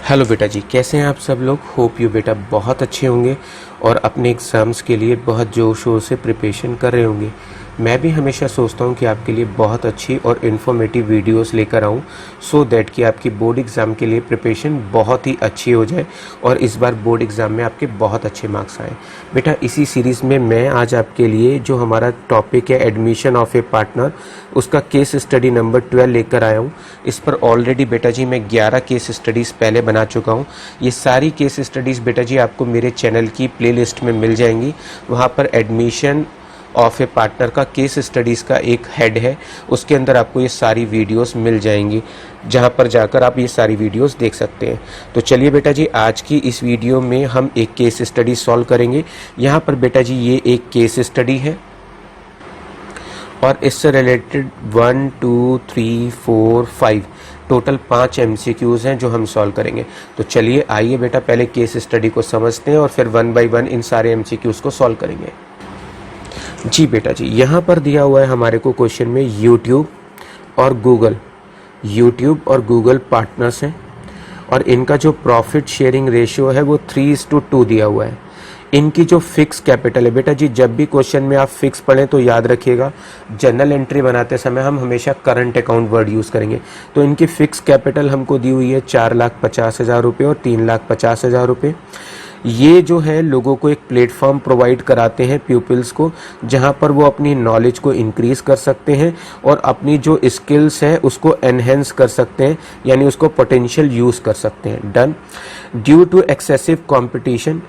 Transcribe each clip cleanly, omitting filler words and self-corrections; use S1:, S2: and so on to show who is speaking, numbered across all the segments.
S1: Hello बेटा जी, कैसे हैं आप सब लोग। होप यू बेटा बहुत अच्छे होंगे और अपने एग्ज़ाम्स के लिए बहुत ज़ोर शोर से प्रिपरेशन कर रहे होंगे। मैं भी हमेशा सोचता हूं कि आपके लिए बहुत अच्छी और इन्फॉर्मेटिव वीडियोस लेकर आऊं सो दैट कि आपकी बोर्ड एग्ज़ाम के लिए प्रिपरेशन बहुत ही अच्छी हो जाए और इस बार बोर्ड एग्ज़ाम में आपके बहुत अच्छे मार्क्स आए। बेटा इसी सीरीज़ में मैं आज आपके लिए जो हमारा टॉपिक है एडमिशन ऑफ ए पार्टनर, उसका केस स्टडी नंबर 12 लेकर आया हूँ। इस पर ऑलरेडी बेटा जी मैं 11 केस स्टडीज़ पहले बना चुका हूँ। ये सारी केस स्टडीज़ बेटा जी आपको मेरे चैनल की प्लेलिस्ट में मिल जाएंगी। वहाँ पर एडमिशन ऑफ ए पार्टनर का केस स्टडीज़ का एक हेड है, उसके अंदर आपको ये सारी वीडियोस मिल जाएंगी, जहाँ पर जाकर आप ये सारी वीडियोस देख सकते हैं। तो चलिए बेटा जी, आज की इस वीडियो में हम एक केस स्टडी सॉल्व करेंगे। यहाँ पर बेटा जी ये एक केस स्टडी है और इससे रिलेटेड 1 2 3 4 5 टोटल 5 MCQs हैं जो हम सॉल्व करेंगे। तो चलिए आइए बेटा पहले केस स्टडी को समझते हैं और फिर 1 बाय 1 इन सारे MCQs को सॉल्व करेंगे। जी बेटा जी, यहाँ पर दिया हुआ है हमारे को क्वेश्चन में यूट्यूब और गूगल पार्टनर्स हैं और इनका जो प्रॉफिट शेयरिंग रेशियो है वो 3:2 दिया हुआ है। इनकी जो फिक्स कैपिटल है बेटा जी, जब भी क्वेश्चन में आप फिक्स पढ़ें तो याद रखिएगा जनरल एंट्री बनाते समय हम हमेशा करंट अकाउंट वर्ड यूज़ करेंगे। तो इनकी फिक्स कैपिटल हमको दी हुई है 4,50,000 रुपये और 3,50,000 रुपये। ये जो है लोगों को एक प्लेटफॉर्म प्रोवाइड कराते हैं प्यूपिल्स को, जहां पर वो अपनी नॉलेज को इंक्रीज कर सकते हैं और अपनी जो स्किल्स है उसको एनहेंस कर सकते हैं, यानी उसको पोटेंशियल यूज़ कर सकते हैं। Done. Due to excessive competition,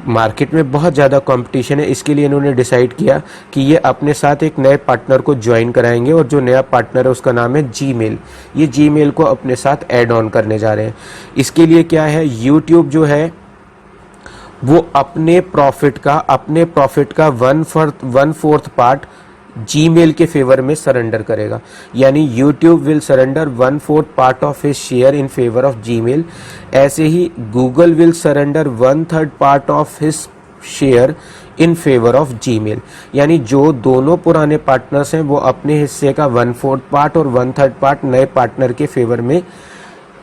S1: market में बहुत ज़्यादा कंपटीशन है, इसके लिए इन्होंने डिसाइड किया कि ये अपने साथ एक नए पार्टनर को ज्वाइन कराएंगे और जो नया पार्टनर है उसका नाम है जीमेल। ये जीमेल को अपने साथ ऐड ऑन करने जा रहे हैं। इसके लिए क्या है, यूट्यूब जो है वो अपने प्रॉफिट का 1/4 पार्ट जीमेल के फेवर में सरेंडर करेगा, यानी YouTube will surrender 1/4 part of his share in favour of Gmail. ऐसे ही Google will surrender 1/3 part of his share in favour of Gmail, यानी जो दोनों पुराने पार्टनर्स हैं वो अपने हिस्से का 1/4 पार्ट और 1/3 पार्ट नए पार्टनर के फेवर में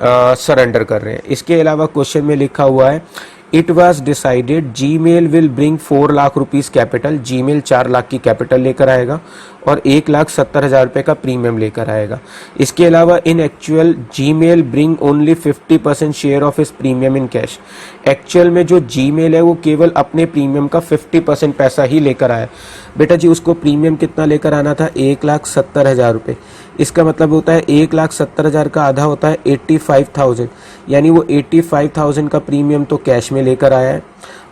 S1: सरेंडर कर रहे हैं। इसके अलावा क्वेश्चन में लिखा हुआ है it was decided Gmail will bring 4 lakh rupees capital. Gmail 4 lakh की कैपिटल लेकर आएगा और 1,70,000 रुपये का प्रीमियम लेकर आएगा। इसके अलावा इन actual Gmail bring only 50% share of इस प्रीमियम इन कैश। एक्चुअल में जो जीमेल है वो केवल अपने प्रीमियम का 50% पैसा ही लेकर आया। बेटा जी उसको प्रीमियम कितना लेकर आना था, 1,70,000 रुपये। इसका मतलब होता है 1,70,000 का आधा होता है 85,000, यानी वो 85,000 का प्रीमियम तो कैश में लेकर आया है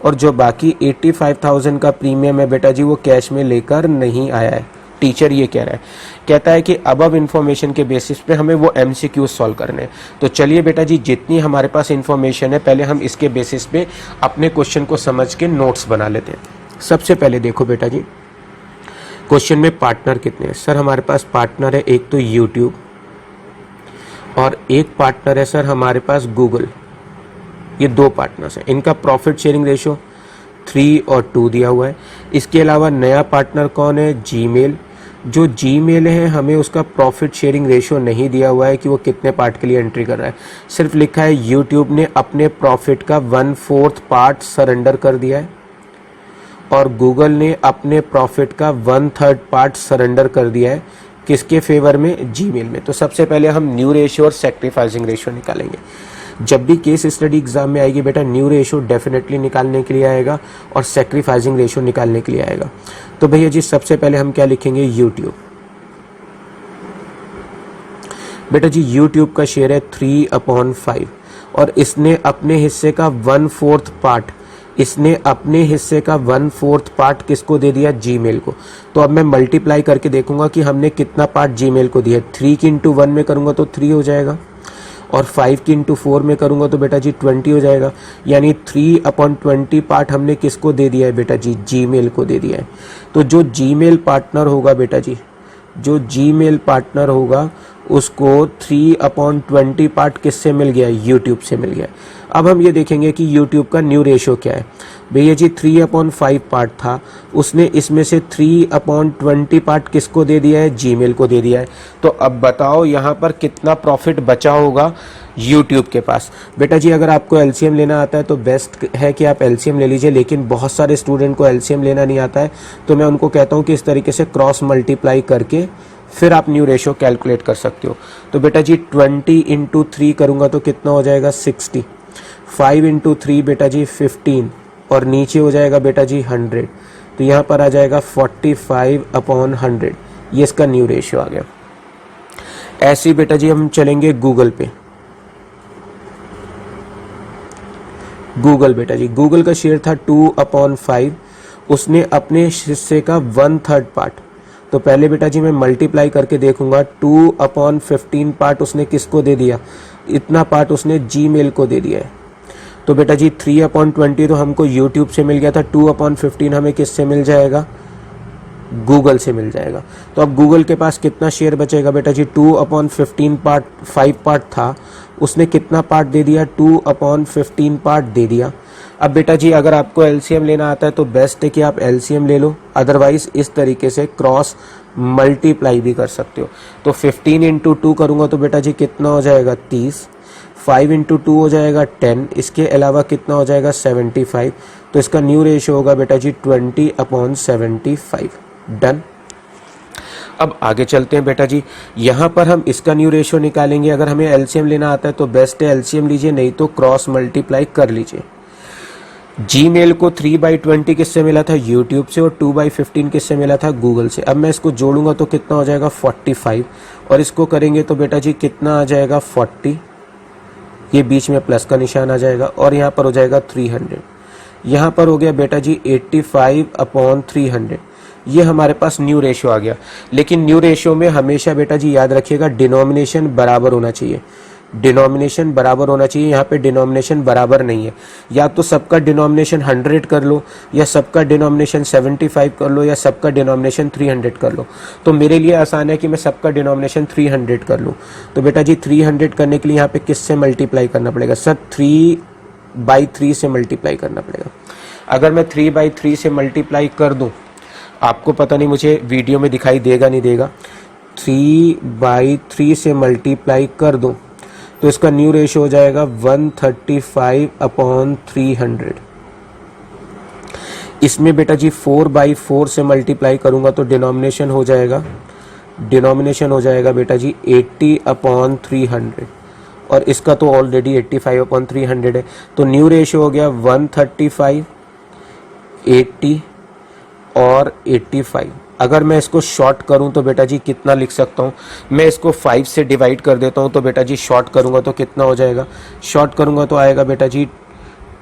S1: और जो बाकी 85,000 का प्रीमियम है बेटा जी वो कैश में लेकर नहीं आया है। टीचर ये कह रहा है, कहता है कि अबव इन्फॉर्मेशन के बेसिस पे हमें वो MCQ सॉल्व करने हैं। तो चलिए बेटा जी जितनी हमारे पास इन्फॉर्मेशन है पहले हम इसके बेसिस पे अपने क्वेश्चन को समझ के नोट्स बना लेते हैं। सबसे पहले देखो बेटा जी क्वेश्चन में पार्टनर कितने हैं। सर हमारे पास पार्टनर है एक तो यूट्यूब और एक पार्टनर है सर हमारे पास गूगल। ये 2 पार्टनर्स हैं। इनका प्रॉफिट शेयरिंग रेशियो 3 और 2 दिया हुआ है। इसके अलावा नया पार्टनर कौन है, जीमेल। जो जीमेल है हमें उसका प्रॉफिट शेयरिंग रेशियो नहीं दिया हुआ है कि वो कितने पार्ट के लिए एंट्री कर रहा है, सिर्फ लिखा है यूट्यूब ने अपने प्रॉफिट का 1/4 पार्ट सरेंडर कर दिया है और गूगल ने अपने प्रॉफिट का 1/3 पार्ट सरेंडर कर दिया है। किसके फेवर में, जीमेल में। तो सबसे पहले हम न्यू रेशियो और सैक्रिफाइसिंग रेशियो निकालेंगे। जब भी केस स्टडी एग्जाम में आएगी बेटा न्यू रेशियो डेफिनेटली निकालने के लिए आएगा और सैक्रिफाइसिंग रेशियो निकालने के लिए आएगा। तो भैया जी सबसे पहले हम क्या लिखेंगे, यूट्यूब। बेटा जी यूट्यूब का शेयर है 3/5 और इसने अपने हिस्से का 1/4 पार्ट किसको दे दिया, जीमेल को। तो अब मैं मल्टीप्लाई करके देखूंगा कि हमने कितना पार्ट जीमेल को दिया। 3 की इंटू 1 में करूंगा तो 3 हो जाएगा और 5 की इंटू 4 में करूंगा तो बेटा जी 20 हो जाएगा, यानी 3/20 पार्ट हमने किसको दे दिया है बेटा जी, जीमेल को दे दिया है। तो जो जीमेल पार्टनर होगा बेटा जी, जो जीमेल पार्टनर होगा उसको 3/20 पार्ट किससे मिल गया, यूट्यूब से मिल गया। अब हम ये देखेंगे कि यूट्यूब का न्यू रेशियो क्या है। भैया जी 3/5 पार्ट था, उसने इसमें से 3/20 पार्ट किसको दे दिया है, जीमेल को दे दिया है। तो अब बताओ यहाँ पर कितना प्रॉफिट बचा होगा यूट्यूब के पास। बेटा जी अगर आपको एलसीएम लेना आता है तो बेस्ट है कि आप एलसीएम ले लीजिए, लेकिन बहुत सारे स्टूडेंट को एलसीएम लेना नहीं आता है, तो मैं उनको कहता हूँ कि इस तरीके से क्रॉस मल्टीप्लाई करके फिर आप न्यू रेशियो कैलकुलेट कर सकते हो। तो बेटा जी 20 इंटू 3 करूँगा तो कितना हो जाएगा 60, 5 इंटू 3 बेटा जी 15, और नीचे हो जाएगा बेटा जी 100, तो यहाँ पर आ जाएगा 45/100, ये इसका न्यू रेशियो आ गया। ऐसे ही बेटा जी हम चलेंगे गूगल पे। गूगल बेटा जी, गूगल का शेयर था 2/5, उसने अपने हिस्से का 1/3 पार्ट, तो पहले बेटा जी मैं मल्टीप्लाई करके देखूंगा, 2/15 पार्ट उसने किसको दे दिया, इतना पार्ट उसने जीमेल को दे दिया है। तो बेटा जी 3/20 तो हमको यूट्यूब से मिल गया था, 2/15 हमें किससे मिल जाएगा, गूगल से मिल जाएगा। तो अब गूगल के पास कितना शेयर बचेगा बेटा जी, 2/15 पार्ट 5 पार्ट था, उसने कितना पार्ट दे दिया, 2/15 पार्ट दे दिया। अब बेटा जी अगर आपको एलसीएम लेना आता है तो बेस्ट है कि आप एलसीएम ले लो, अदरवाइज इस तरीके से क्रॉस मल्टीप्लाई भी कर सकते हो। तो 15 इंटू 2 करूँगा तो बेटा जी कितना हो जाएगा 30, 5 इंटू 2 हो जाएगा 10, इसके अलावा कितना हो जाएगा 75, तो इसका न्यू रेशियो होगा बेटा जी 20/75। डन। अब आगे चलते हैं बेटा जी, यहाँ पर हम इसका न्यू रेशियो निकालेंगे। अगर हमें एलसीएम लेना आता है तो बेस्ट है एलसीएम लीजिए, नहीं तो क्रॉस मल्टीप्लाई कर लीजिए। जीमेल को 3/20 किससे मिला था, यूट्यूब से, और 2/15 किससे मिला था, गूगल से। अब मैं इसको जोड़ूंगा तो कितना हो जाएगा 45, और इसको करेंगे तो बेटा जी कितना आ जाएगा 40, ये बीच में प्लस का निशान आ जाएगा, और यहाँ पर हो जाएगा 300, यहाँ पर हो गया बेटा जी 85/300, ये हमारे पास न्यू रेशियो आ गया। लेकिन न्यू रेशियो में हमेशा बेटा जी याद रखिएगा डिनोमिनेशन बराबर होना चाहिए, डिनोमिनेशन बराबर होना चाहिए। यहाँ पे डिनोमिनेशन बराबर नहीं है, या तो सबका डिनोमिनेशन 100 कर लो, या सबका डिनोमिनेशन 75 कर लो, या सबका डिनोमिनेशन 300 कर लो। तो मेरे लिए आसान है कि मैं सबका डिनोमिनेशन 300 कर लूँ। तो बेटा जी 300 करने के लिए यहाँ पे किससे मल्टीप्लाई करना पड़ेगा, सर 3/3 से मल्टीप्लाई करना पड़ेगा। अगर मैं 3/3 से मल्टीप्लाई कर दूँ, आपको पता नहीं मुझे वीडियो में दिखाई देगा नहीं देगा, 3/3 से मल्टीप्लाई कर दूं तो इसका न्यू रेशियो हो जाएगा 135/300। इसमें बेटा जी 4/4 से मल्टीप्लाई करूंगा तो डिनोमिनेशन हो जाएगा बेटा जी 80/300, और इसका तो ऑलरेडी 85/300 है। तो न्यू रेशियो हो गया 135, 80 और 85। अगर मैं इसको शॉर्ट करूं तो बेटा जी कितना लिख सकता हूं, मैं इसको 5 से डिवाइड कर देता हूं, तो बेटा जी शॉर्ट करूंगा तो कितना हो जाएगा, शॉर्ट करूंगा तो आएगा बेटा जी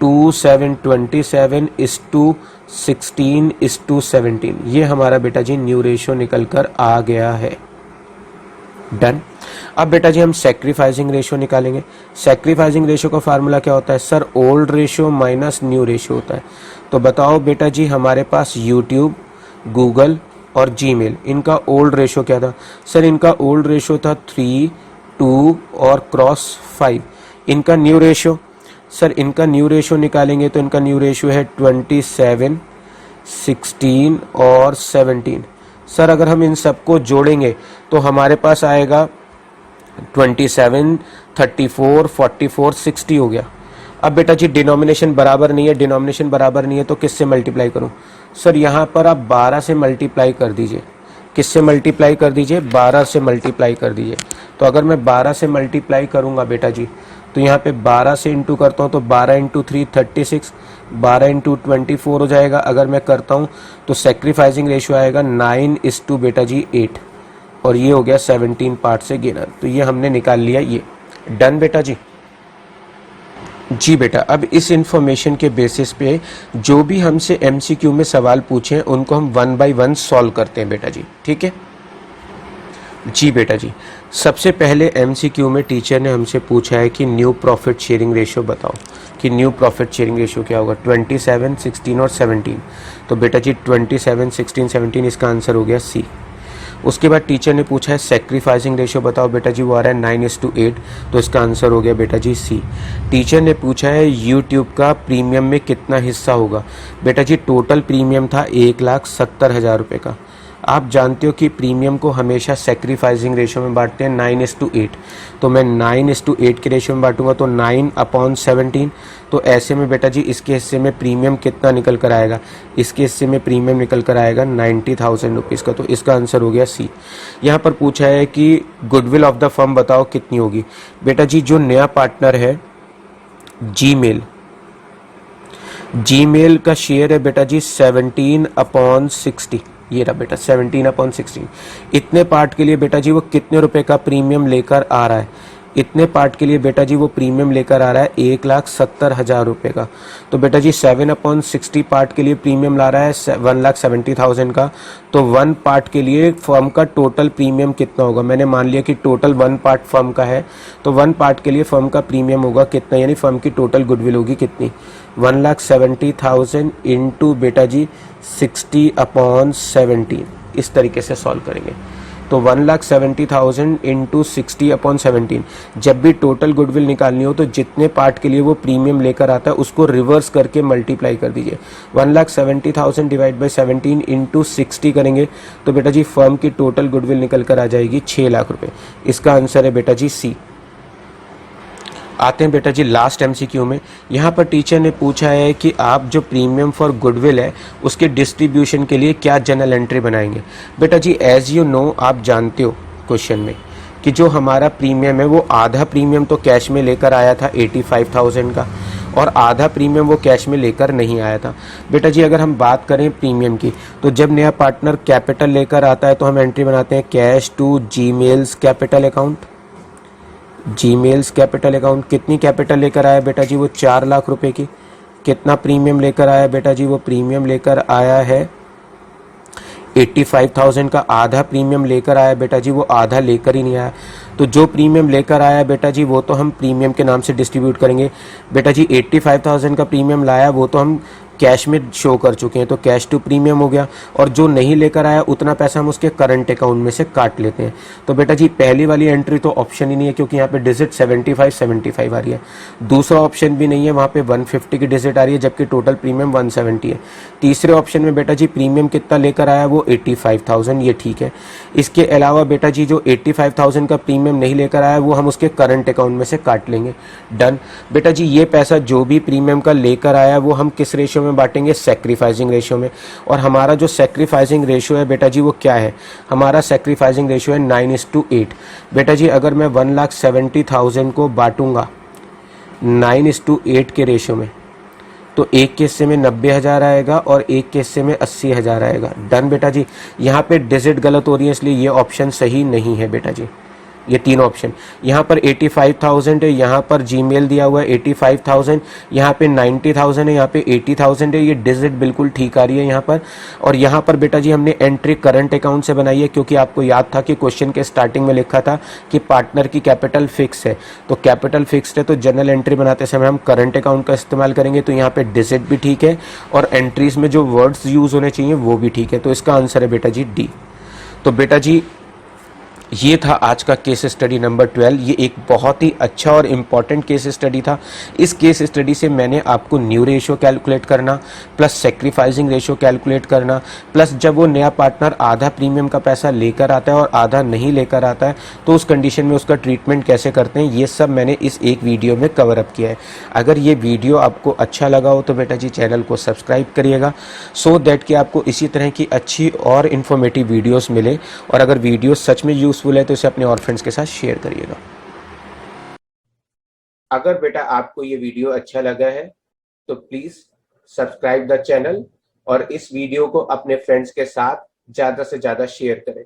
S1: 2/7 ये हमारा बेटा जी न्यू रेशियो निकल कर आ गया है। डन। अब बेटा जी हम सैक्रिफाइसिंग रेशियो निकालेंगे। सैक्रिफाइसिंग रेशियो का फार्मूला क्या होता है, sir old ratio minus new ratio होता है। तो बताओ बेटा जी हमारे पास यूट्यूब, गूगल और जीमेल, इनका ओल्ड रेशियो क्या था, सर इनका ओल्ड रेशियो था 3, 2 और क्रॉस 5। इनका न्यू रेशियो, सर इनका न्यू रेशियो निकालेंगे तो इनका न्यू रेशियो है 27, 16 और 17। सर अगर हम इन सबको जोड़ेंगे तो हमारे पास आएगा 27, 34, 44, 60 हो गया। अब बेटा जी डिनोमिनेशन बराबर नहीं है, डिनोमिनेशन बराबर नहीं है तो किससे मल्टीप्लाई करूं, सर यहाँ पर आप 12 से मल्टीप्लाई कर दीजिए। किससे मल्टीप्लाई कर दीजिए, 12 से मल्टीप्लाई कर दीजिए। तो अगर मैं 12 से मल्टीप्लाई करूंगा बेटा जी तो यहाँ पे 12 से इंटू करता हूँ तो 12 इंटू 3 36, 12 इंटू 24 हो जाएगा। अगर मैं करता हूँ तो सैक्रिफाइसिंग रेशियो आएगा 9:8 बेटा जी 8, और ये हो गया 17 पार्ट से गिनर। तो ये हमने निकाल लिया ये। डन बेटा जी। जी बेटा, अब इस इंफॉर्मेशन के बेसिस पे जो भी हमसे एमसीक्यू में सवाल पूछे उनको हम 1 बाय 1 सॉल्व करते हैं बेटा जी, ठीक है। जी बेटा जी, सबसे पहले एमसीक्यू में टीचर ने हमसे पूछा है कि न्यू प्रॉफिट शेयरिंग रेशियो बताओ, कि न्यू प्रॉफिट शेयरिंग रेशियो क्या होगा, 27, 16 और 17। तो बेटा जी 27, 16, 17 इसका आंसर हो गया सी। उसके बाद टीचर ने पूछा है सैक्रिफाइसिंग रेशियो बताओ, बेटा जी वो आ रहा है 9:8, तो इसका आंसर हो गया बेटा जी सी। टीचर ने पूछा है यूट्यूब का प्रीमियम में कितना हिस्सा होगा, बेटा जी टोटल प्रीमियम था 1,70,000 रुपये का, आप जानते हो कि प्रीमियम को हमेशा सेक्रीफाइसिंग रेशियो में बांटते हैं 9:8। तो मैं 9:8 के रेशियो में बांटूंगा तो 9/17। तो ऐसे में बेटा जी इसके हिस्से में प्रीमियम कितना निकल कर आएगा, इसके हिस्से में प्रीमियम निकल कर आएगा 90,000 रुपीज़ का। तो इसका आंसर हो गया सी। यहाँ पर पूछा है कि गुडविल ऑफ द फर्म बताओ कितनी होगी। बेटा जी जो नया पार्टनर है जीमेल का शेयर है बेटा जी 17/60। ये रहा बेटा 17/16। इतने पार्ट के लिए बेटा जी वो कितने रुपए का प्रीमियम लेकर आ रहा है, इतने पार्ट के लिए बेटा जी वो प्रीमियम लेकर आ रहा है 1,70,000 रुपए का। तो बेटा जी 7/60 पार्ट के लिए प्रीमियम ला रहा है 1,70,000 का। तो 1 पार्ट के लिए फर्म का टोटल प्रीमियम कितना होगा। मैंने मान लिया कि टोटल 1 पार्ट फर्म का है, तो 1 पार्ट के लिए फर्म का प्रीमियम होगा कितना, यानी फर्म की टोटल गुडविल होगी कितनी, 1,70,000 इंटू बेटा जी 60/17। इस तरीके से सॉल्व करेंगे। तो 1,70,000 इंटू 60/17। जब भी टोटल गुडविल निकालनी हो तो जितने पार्ट के लिए वो प्रीमियम लेकर आता है उसको रिवर्स करके मल्टीप्लाई कर दीजिए। 1,70,000 डिवाइड बाई 17 इंटू 60 करेंगे तो बेटा जी फर्म की टोटल गुडविल निकल कर आ जाएगी 6 लाख रुपए। इसका आंसर है बेटा जी सी। आते हैं बेटा जी लास्ट एमसीक्यू में। यहाँ पर टीचर ने पूछा है कि आप जो प्रीमियम फॉर गुडविल है उसके डिस्ट्रीब्यूशन के लिए क्या जनरल एंट्री बनाएंगे। बेटा जी एज यू नो, आप जानते हो क्वेश्चन में कि जो हमारा प्रीमियम है वो आधा प्रीमियम तो कैश में लेकर आया था 85,000 का, और आधा प्रीमियम वो कैश में लेकर नहीं आया था। बेटा जी अगर हम बात करें प्रीमियम की तो जब नया पार्टनर कैपिटल लेकर आता है तो हम एंट्री बनाते हैं कैश टू जीमेल्स कैपिटल अकाउंट। जीमेल्स कैपिटल अकाउंट कितनी कैपिटल लेकर आया बेटा जी, वो 4 लाख रुपए की। कितना प्रीमियम लेकर आया बेटा जी, वो प्रीमियम लेकर आया है 85,000 का। आधा प्रीमियम लेकर आया बेटा जी, वो आधा लेकर ही नहीं आया। तो जो प्रीमियम लेकर आया बेटा जी वो तो हम प्रीमियम के नाम से डिस्ट्रीब्यूट करेंगे। बेटा जी 85,000 का प्रीमियम लाया वो तो हम कैश में शो कर चुके हैं, तो कैश टू प्रीमियम हो गया। और जो नहीं लेकर आया उतना पैसा हम उसके करंट अकाउंट में से काट लेते हैं। तो बेटा जी पहली वाली एंट्री तो ऑप्शन ही नहीं है क्योंकि यहाँ पे डिजिट 75 आ रही है। दूसरा ऑप्शन भी नहीं है, वहाँ पे 150 की डिजिट आ रही है जबकि टोटल प्रीमियम 170 है। तीसरे ऑप्शन में बेटा जी प्रीमियम कितना लेकर आया, वो 85,000, ये ठीक है। इसके अलावा बेटा जी जो 85,000 का प्रीमियम नहीं लेकर आया वो हम उसके करंट अकाउंट में से काट लेंगे। डन। बेटा जी ये पैसा जो भी प्रीमियम का लेकर आया वो हम किस रेशियो में बांटेंगे, सैक्रिफाइसिंग रेशियो में। और हमारा जो सैक्रिफाइसिंग रेशियो है बेटा जी वो क्या है, हमारा सैक्रिफाइसिंग रेशियो है 9:8। बेटा जी अगर मैं 1,70,000 को बांटूंगा 9:8 के रेशियो में तो एक के हिस्से में 90,000 आएगा और एक के हिस्से में 80,000 आएगा। डन बेटा जी। यहाँ पे डिजिट गलत हो रही है इसलिए ये ऑप्शन सही नहीं है बेटा जी। ये तीन ऑप्शन, यहाँ पर 85,000 है, यहाँ पर जीमेल दिया हुआ है 85,000, यहाँ पे 90,000 है, यहाँ पे 80,000 है। ये डिजिट बिल्कुल ठीक आ रही है यहाँ पर। और यहाँ पर बेटा जी हमने एंट्री करंट अकाउंट से बनाई है क्योंकि आपको याद था कि क्वेश्चन के स्टार्टिंग में लिखा था कि पार्टनर की कैपिटल फिक्स है। तो कैपिटल फिक्स्ड है तो जनरल एंट्री बनाते समय हम करंट अकाउंट का इस्तेमाल करेंगे। तो यहाँ पे डिजिट भी ठीक है और एंट्रीज में जो वर्ड्स यूज होने चाहिए वो भी ठीक है। तो इसका आंसर है बेटा जी डी। तो बेटा जी ये था आज का केस स्टडी नंबर 12। ये एक बहुत ही अच्छा और इम्पॉर्टेंट केस स्टडी था। इस केस स्टडी से मैंने आपको न्यू रेशियो कैलकुलेट करना प्लस सेक्रीफाइसिंग रेशियो कैलकुलेट करना प्लस जब वो नया पार्टनर आधा प्रीमियम का पैसा लेकर आता है और आधा नहीं लेकर आता है तो उस कंडीशन में उसका ट्रीटमेंट कैसे करते हैं, ये सब मैंने इस एक वीडियो में कवर अप किया है। अगर ये वीडियो आपको अच्छा लगा हो तो बेटा जी चैनल को सब्सक्राइब करिएगा सो दैट कि आपको इसी तरह की अच्छी और इन्फॉर्मेटिव वीडियोज़ मिले। और अगर वीडियो सच में यूजफुल है तो इसे अपने और फ्रेंड्स के साथ शेयर करिएगा। अगर बेटा आपको ये वीडियो अच्छा लगा है तो प्लीज सब्सक्राइब द चैनल और इस वीडियो को अपने फ्रेंड्स के साथ ज्यादा से ज्यादा शेयर करें।